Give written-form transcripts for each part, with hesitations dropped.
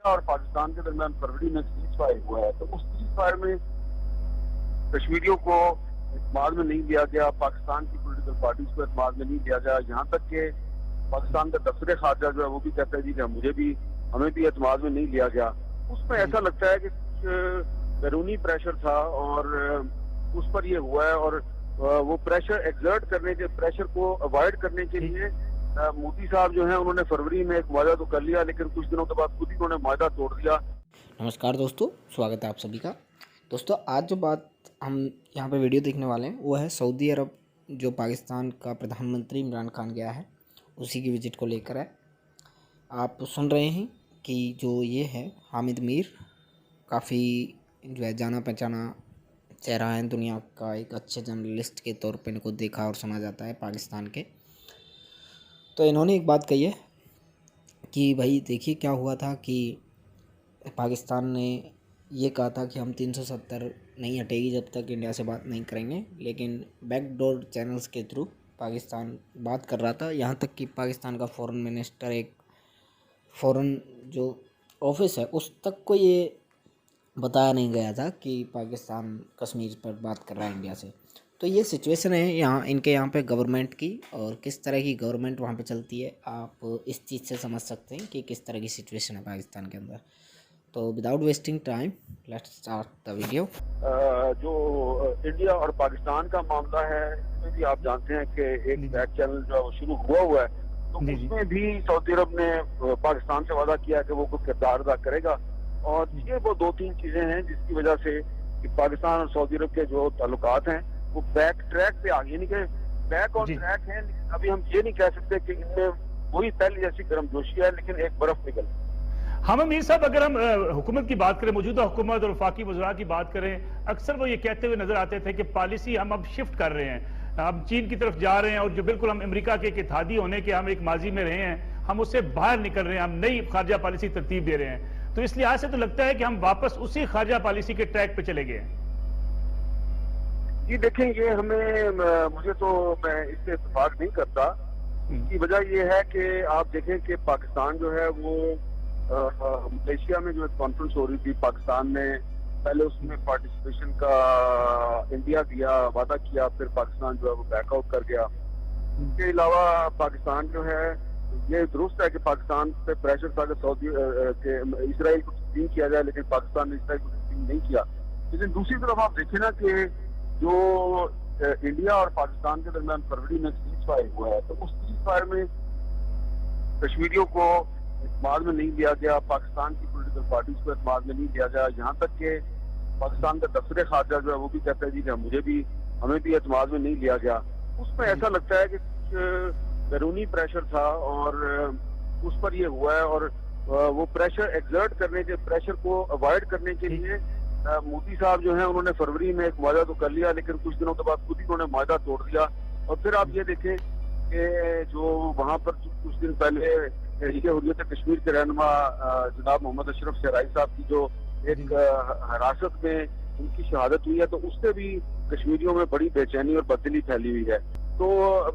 और पाकिस्तान के दरमियान फरवरी में सीज फायर हुआ है, तो उस सीज फायर में कश्मीरियों को एतमाद में नहीं लिया गया, पाकिस्तान की पॉलिटिकल पार्टीज को एतमाद में नहीं लिया गया। यहाँ तक कि पाकिस्तान का दफ्तर खारजा जो है वो भी कहता है जी कि हमें भी एतमाद में नहीं लिया गया। उसमें ऐसा लगता है कि कुछ बैरूनी प्रेशर था और उस पर ये हुआ है, और वो प्रेशर एक्सर्ट करने के, प्रेशर को अवॉइड करने के लिए मोदी साहब जो है उन्होंने फरवरी में एक वादा तो कर लिया, लेकिन कुछ दिनों के बाद खुद ही उन्होंने वादा तोड़ दिया। नमस्कार दोस्तों, स्वागत है आप सभी का। दोस्तों, आज जो बात हम यहाँ पे वीडियो देखने वाले हैं वो है सऊदी अरब, जो पाकिस्तान का प्रधानमंत्री इमरान खान गया है उसी की विजिट को लेकर है। आप सुन रहे हैं कि जो ये है हामिद मीर, काफ़ी जो है जाना पहचाना चेहरा है दुनिया का, एक अच्छे जर्नलिस्ट के तौर पे इनको देखा और सुना जाता है पाकिस्तान के। तो इन्होंने एक बात कही है कि भाई देखिए क्या हुआ था कि पाकिस्तान ने ये कहा था कि हम 370 नहीं हटेगी जब तक इंडिया से बात नहीं करेंगे, लेकिन बैकडोर चैनल्स के थ्रू पाकिस्तान बात कर रहा था। यहाँ तक कि पाकिस्तान का फॉरेन मिनिस्टर, एक फॉरेन जो ऑफिस है उस तक को ये बताया नहीं गया था कि पाकिस्तान कश्मीर पर बात कर रहा है इंडिया से। तो ये सिचुएशन है यहाँ इनके यहाँ पे गवर्नमेंट की, और किस तरह की गवर्नमेंट वहाँ पे चलती है आप इस चीज़ से समझ सकते हैं कि किस तरह की सिचुएशन है पाकिस्तान के अंदर। तो without wasting time let's start the video. जो इंडिया और पाकिस्तान का मामला है, इसमें भी आप जानते हैं कि एक बैक चैनल जो है वो शुरू हुआ है, तो उसमें भी सऊदी अरब ने पाकिस्तान से वादा किया कि वो कुछ किरदार अदा करेगा। और ये वो दो तीन चीजें हैं जिसकी वजह से कि पाकिस्तान और सऊदी अरब के जो ताल्लुकात हैं वो बैक ट्रैक पे आ गए, यानी कि बैक ऑन ट्रैक है। लेकिन अभी हम ये नहीं कह सकते कि इनमें वही पहले जैसी गर्मजोशी है, लेकिन एक बर्फ निकल। हम मीर साहब, अगर हम हुकूमत की बात करें, मौजूदा हुकूमत और वफाकी वज़रा की बात करें, अक्सर वो ये कहते हुए नजर आते थे कि पॉलिसी हम अब शिफ्ट कर रहे हैं, हम चीन की तरफ जा रहे हैं, और जो बिल्कुल हम अमेरिका के इत्तेहादी होने के हम एक माजी में रहे हैं, हम उससे बाहर निकल रहे हैं, हम नई खारजा पॉलिसी तरतीब दे रहे हैं। तो इस लिहाज से तो लगता है कि हम वापस उसी खारजा पॉलिसी के ट्रैक पे चले गए हैं। जी देखें, ये मुझे तो मैं इससे इत्तेफाक नहीं करता। इसकी वजह ये है कि आप देखें कि पाकिस्तान जो है वो मलेशिया में जो एक कॉन्फ्रेंस हो रही थी, पाकिस्तान ने पहले उसमें पार्टिसिपेशन का इंडिया दिया, वादा किया, फिर पाकिस्तान जो है वो बैकआउट कर गया। इसके अलावा पाकिस्तान जो है, ये दुरुस्त है कि पाकिस्तान पे प्रेशर था कि सऊदी के इसराइल को तस्लीम किया जाए, लेकिन पाकिस्तान ने इसराइल को तस्लीम नहीं किया। लेकिन दूसरी तरफ आप देखें ना कि जो इंडिया और पाकिस्तान के दरमियान फरवरी में सीज फायर हुआ है, तो उस सीज फायर में कश्मीरियों को एतमाद में नहीं लिया गया, पाकिस्तान की पॉलिटिकल पार्टीज को एतमाद में नहीं लिया गया। यहाँ तक कि पाकिस्तान का दफ्तर खारजा जो है वो भी कहता है जी कि हमें भी एतमाद में नहीं लिया गया। उसमें ऐसा लगता है कि कुछ बैरूनी प्रेशर था और उस पर ये हुआ है, और वो प्रेशर एक्सर्ट करने के, प्रेशर को अवॉइड करने के लिए मोदी साहब जो है उन्होंने फरवरी में एक वादा तो कर लिया, लेकिन कुछ दिनों के बाद खुद ही उन्होंने वादा तोड़ दिया। और फिर आप ये देखें कि जो वहां पर कुछ दिन पहले हुर्रियत कश्मीर के रहनुमा जनाब मोहम्मद अशरफ शहराई साहब की जो एक हिरासत में उनकी शहादत हुई है, तो उससे भी कश्मीरियों में बड़ी बेचैनी और बददिली फैली हुई है। तो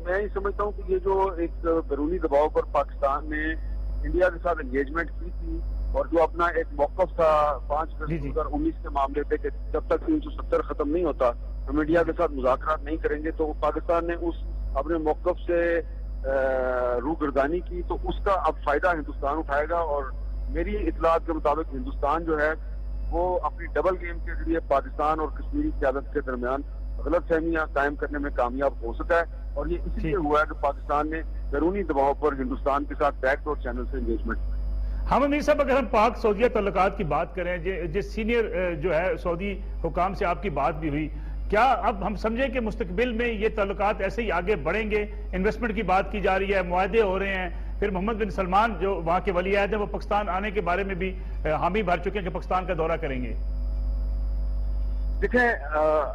मैं ये समझता हूँ कि ये जो एक बैरूनी दबाव पर पाकिस्तान ने इंडिया के साथ एंगेजमेंट की थी, और जो अपना एक मौकफ था 5 अगस्त 2019 के मामले पे कि जब तक 370 खत्म नहीं होता हम इंडिया के साथ मुज़ाकरात नहीं करेंगे, तो पाकिस्तान ने उस अपने मौकफ से रूगर्दानी की, तो उसका अब फायदा हिंदुस्तान उठाएगा। और मेरी इतलात के मुताबिक हिंदुस्तान जो है वो अपनी डबल गेम के जरिए पाकिस्तान और कश्मीरी क़यादत के दरमियान गलतफहमियां कायम करने में कामयाब हो सका है, और ये इसलिए हुआ है कि पाकिस्तान ने बैरूनी दबाव पर हिंदुस्तान के साथ बैकडोर चैनल से एंगेजमेंट। हम मीर साहब, अगर हम पाक सऊदीया तल्लुकात की बात करें, जिस सीनियर जो है सऊदी हुकाम से आपकी बात भी हुई, क्या अब हम समझें कि मुस्तकबिल में ये ताल्लुकात ऐसे ही आगे बढ़ेंगे? इन्वेस्टमेंट की बात की जा रही है, मुआहदे हो रहे हैं, फिर मोहम्मद बिन सलमान जो वहाँ के वली अहद हैं वो पाकिस्तान आने के बारे में भी हामी भर चुके हैं कि पाकिस्तान का दौरा करेंगे। देखें,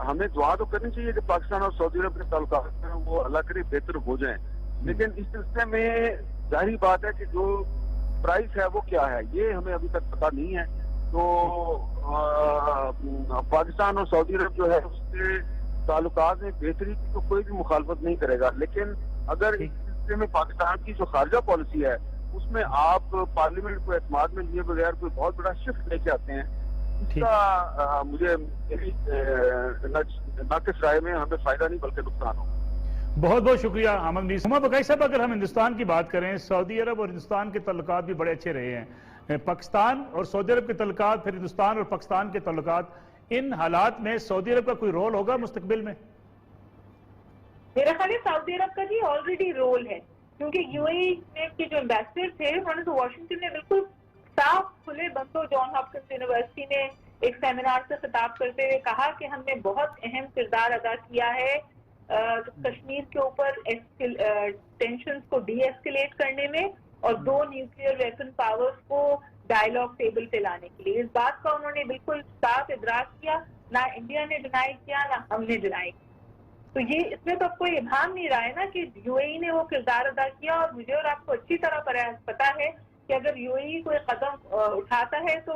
हमें दुआ तो करनी चाहिए कि पाकिस्तान और सऊदी अरब के ताल्लुकात हैं वो अल्लाह करे बेहतर हो जाएं, लेकिन इस सिलसिले में जाहिर बात है कि जो प्राइस है वो क्या है ये हमें अभी तक पता नहीं है। तो पाकिस्तान और सऊदी अरब जो है उसके ताल्लुकात में बेहतरी की तो कोई भी मुखालफत नहीं करेगा, लेकिन अगर इस सिलसिले में पाकिस्तान की जो खारजा पॉलिसी है उसमें आप पार्लियामेंट को एतमाद में लिए बगैर कोई बहुत बड़ा शिफ्ट लेके आते हैं, इसका मुझे नाकिस राय में हमें फायदा नहीं बल्कि नुकसान होगा। बहुत बहुत शुक्रिया अहमद मीर बकाई साहब। अगर हम हिंदुस्तान की बात करें, सऊदी अरब और हिंदुस्तान के तल्लुकात भी बड़े अच्छे रहे हैं। पाकिस्तान और सऊदी अरब के तल्लुकात, फिर हिंदुस्तान और पाकिस्तान के तल्लुकात, इन हालात में सऊदी अरब का कोई रोल होगा मुस्तकबिल में? मेरा ख्याल है सऊदी अरब का जी ऑलरेडी रोल है, क्योंकि यूएई के जो एम्बेसडर थे उन्होंने तो वाशिंगटन में बिल्कुल साफ खुले बंदों, जॉन हॉपकिंस यूनिवर्सिटी में एक सेमिनार से खिताब करते हुए कहा कि हमने बहुत अहम किरदार अदा किया है कश्मीर के ऊपर टेंशंस को डी एस्केलेट करने में और 2 न्यूक्लियर वेपन पावर्स को डायलॉग टेबल पे लाने के लिए। इस बात का उन्होंने बिल्कुल साफ इदराक किया, ना इंडिया ने डिनाई किया ना हमने डिनाई किया। तो ये इसमें तो कोई इबाम नहीं रहा है ना कि यूएई ने वो किरदार अदा किया। और मुझे और आपको अच्छी तरह पता है कि अगर यूएई कोई कदम उठाता है तो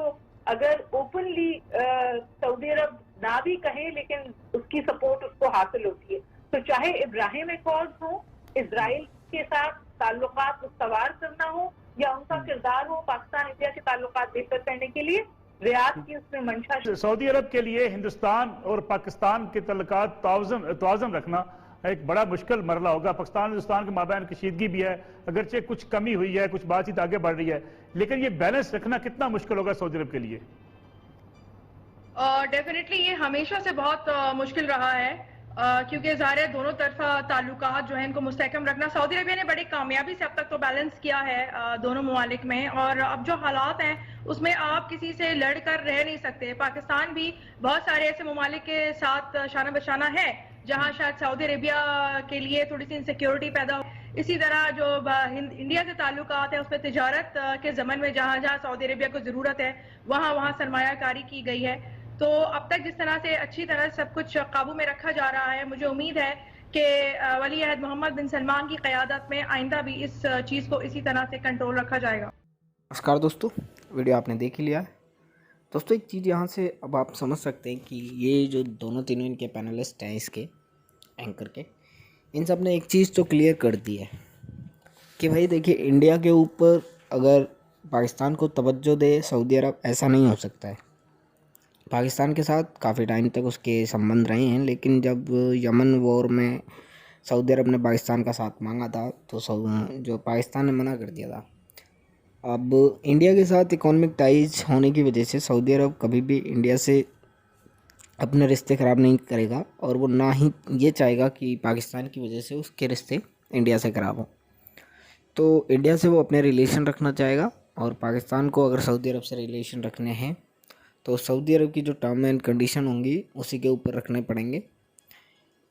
अगर ओपनली सऊदी अरब ना भी कहे लेकिन उसकी सपोर्ट उसको हासिल होती है। तो चाहे इब्राहिम एकॉर्ड्स हो, इजराइल के साथ ताल्लुकात मुस्तवार करना हो, या उनका किरदार हो पाकिस्तान इंडिया के ताल्लुकात बेहतर करने के लिए, रियाद की उसमें मंशा। सऊदी अरब के लिए हिंदुस्तान और पाकिस्तान के तल्लुकात तवाज़ुन रखना एक बड़ा मुश्किल मरला होगा। पाकिस्तान हिंदुस्तान के माबैन कशीदगी भी है, अगरचे कुछ कमी हुई है, कुछ बातचीत आगे बढ़ रही है, लेकिन ये बैलेंस रखना कितना मुश्किल होगा सऊदी अरब के लिए? डेफिनेटली ये हमेशा से बहुत मुश्किल रहा है, क्योंकि ज़ाहिर है दोनों तरफा ताल्लुकात जो है इनको मुस्तहकम रखना सऊदी अरबिया ने बड़ी कामयाबी से अब तक तो बैलेंस किया है दोनों ममालिक में। और अब जो हालात हैं उसमें आप किसी से लड़ कर रह नहीं सकते। पाकिस्तान भी बहुत सारे ऐसे ममालिक के साथ शाना बशाना है जहाँ शायद सऊदी अरबिया के लिए थोड़ी सी इनसिक्योरिटी पैदा हो। इसी तरह जो इंडिया से ताल्लुकात है उसमें तिजारत के ज़मन में जहाँ जहाँ सऊदी अरबिया को ज़रूरत है वहाँ सरमायाकारी की गई है। तो अब तक जिस तरह से अच्छी तरह सब कुछ काबू में रखा जा रहा है, मुझे उम्मीद है कि वली अहद मोहम्मद बिन सलमान की क़यादत में आइंदा भी इस चीज़ को इसी तरह से कंट्रोल रखा जाएगा। नमस्कार दोस्तों, वीडियो आपने देख ही लिया है। दोस्तों एक चीज़ यहाँ से अब आप समझ सकते हैं कि ये जो दोनों तीनों इनके पैनलिस्ट हैं, इसके एंकर के, इन सब ने एक चीज़ तो क्लियर कर दी है कि भाई देखिए, इंडिया के ऊपर अगर पाकिस्तान को तवज्जो दे सऊदी अरब, ऐसा नहीं हो सकता है। पाकिस्तान के साथ काफ़ी टाइम तक उसके संबंध रहे हैं, लेकिन जब यमन वॉर में सऊदी अरब ने पाकिस्तान का साथ मांगा था तो जो पाकिस्तान ने मना कर दिया था। अब इंडिया के साथ इकोनॉमिक टाइज होने की वजह से सऊदी अरब कभी भी इंडिया से अपने रिश्ते ख़राब नहीं करेगा, और वो ना ही ये चाहेगा कि पाकिस्तान की वजह से उसके रिश्ते इंडिया से ख़राब हों। तो इंडिया से वो अपने रिलेशन रखना चाहेगा, और पाकिस्तान को अगर सऊदी अरब से रिलेशन रखने हैं तो सऊदी अरब की जो टर्म एंड कंडीशन होंगी उसी के ऊपर रखने पड़ेंगे।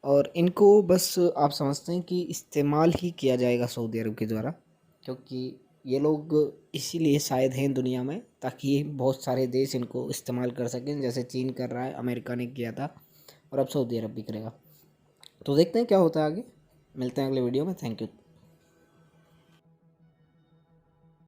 और इनको बस आप समझते हैं कि इस्तेमाल ही किया जाएगा सऊदी अरब के द्वारा, क्योंकि ये लोग इसीलिए शायद हैं दुनिया में ताकि बहुत सारे देश इनको इस्तेमाल कर सकें, जैसे चीन कर रहा है, अमेरिका ने किया था, और अब सऊदी अरब भी करेगा। तो देखते हैं क्या होता है आगे। मिलते हैं अगले वीडियो में। Thank you.